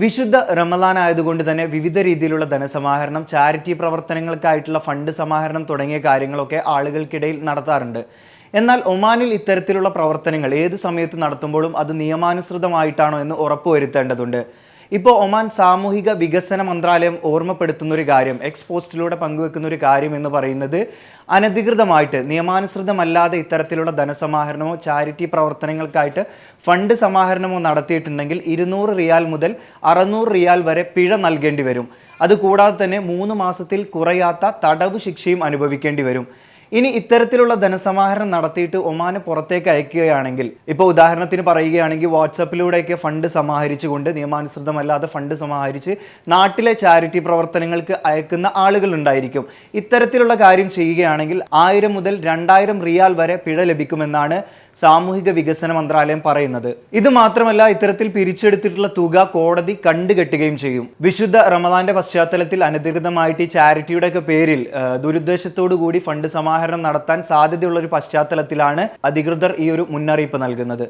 വിശുദ്ധ റമദാൻ ആയതുകൊണ്ട് തന്നെ വിവിധ രീതിയിലുള്ള ധനസമാഹരണം, ചാരിറ്റി പ്രവർത്തനങ്ങൾക്കായിട്ടുള്ള ഫണ്ട് സമാഹരണം തുടങ്ങിയ കാര്യങ്ങളൊക്കെ ആളുകൾക്കിടയിൽ നടത്താറുണ്ട്. എന്നാൽ ഒമാനിൽ ഇത്തരത്തിലുള്ള പ്രവർത്തനങ്ങൾ ഏത് സമയത്ത് നടത്തുമ്പോഴും അത് നിയമാനുസൃതമായിട്ടാണോ എന്ന് ഉറപ്പുവരുത്തേണ്ടതുണ്ട്. ഇപ്പോൾ ഒമാൻ സാമൂഹിക വികസന മന്ത്രാലയം ഓർമ്മപ്പെടുത്തുന്ന ഒരു കാര്യം, എക്സ് പോസ്റ്റിലൂടെ പങ്കുവെക്കുന്ന ഒരു കാര്യം എന്ന് പറയുന്നത്, അനധികൃതമായിട്ട് നിയമാനുസൃതമല്ലാതെ ഇത്തരത്തിലുള്ള ധനസമാഹരണമോ ചാരിറ്റി പ്രവർത്തനങ്ങൾക്കായിട്ട് ഫണ്ട് സമാഹരണമോ നടത്തിയിട്ടുണ്ടെങ്കിൽ 200 റിയാൽ മുതൽ 600 റിയാൽ വരെ പിഴ നൽകേണ്ടി വരും. അതുകൂടാതെ തന്നെ 3 മാസത്തിൽ കുറയാത്ത തടവ് ശിക്ഷയും അനുഭവിക്കേണ്ടി വരും. ഇനി ഇത്തരത്തിലുള്ള ധനസമാഹരണം നടത്തിയിട്ട് ഒമാന് പുറത്തേക്ക് അയക്കുകയാണെങ്കിൽ, ഇപ്പോൾ ഉദാഹരണത്തിന് പറയുകയാണെങ്കിൽ വാട്സപ്പിലൂടെയൊക്കെ ഫണ്ട് സമാഹരിച്ചുകൊണ്ട് നിയമാനുസൃതമല്ലാതെ ഫണ്ട് സമാഹരിച്ച് നാട്ടിലെ ചാരിറ്റി പ്രവർത്തനങ്ങൾക്ക് അയക്കുന്ന ആളുകൾ ഉണ്ടായിരിക്കും. ഇത്തരത്തിലുള്ള കാര്യം ചെയ്യുകയാണെങ്കിൽ 1000 മുതൽ 2000 റിയാൽ വരെ പിഴ ലഭിക്കുമെന്നാണ് സാമൂഹിക വികസന മന്ത്രാലയം പറയുന്നത്. ഇത് മാത്രമല്ല, ഇത്തരത്തിൽ പിരിച്ചെടുത്തിട്ടുള്ള തുക കോടതി കണ്ടുകെട്ടുകയും ചെയ്യും. വിശുദ്ധ റമദാന്റെ പശ്ചാത്തലത്തിൽ അനധികൃതമായിട്ട് ഈ ചാരിറ്റിയുടെ ഒക്കെ പേരിൽ ദുരുദ്ദേശത്തോടു കൂടി ഫണ്ട് സമാഹരണം നടത്താൻ സാധ്യതയുള്ള ഒരു പശ്ചാത്തലത്തിലാണ് അധികൃതർ ഈ ഒരു മുന്നറിയിപ്പ് നൽകുന്നത്.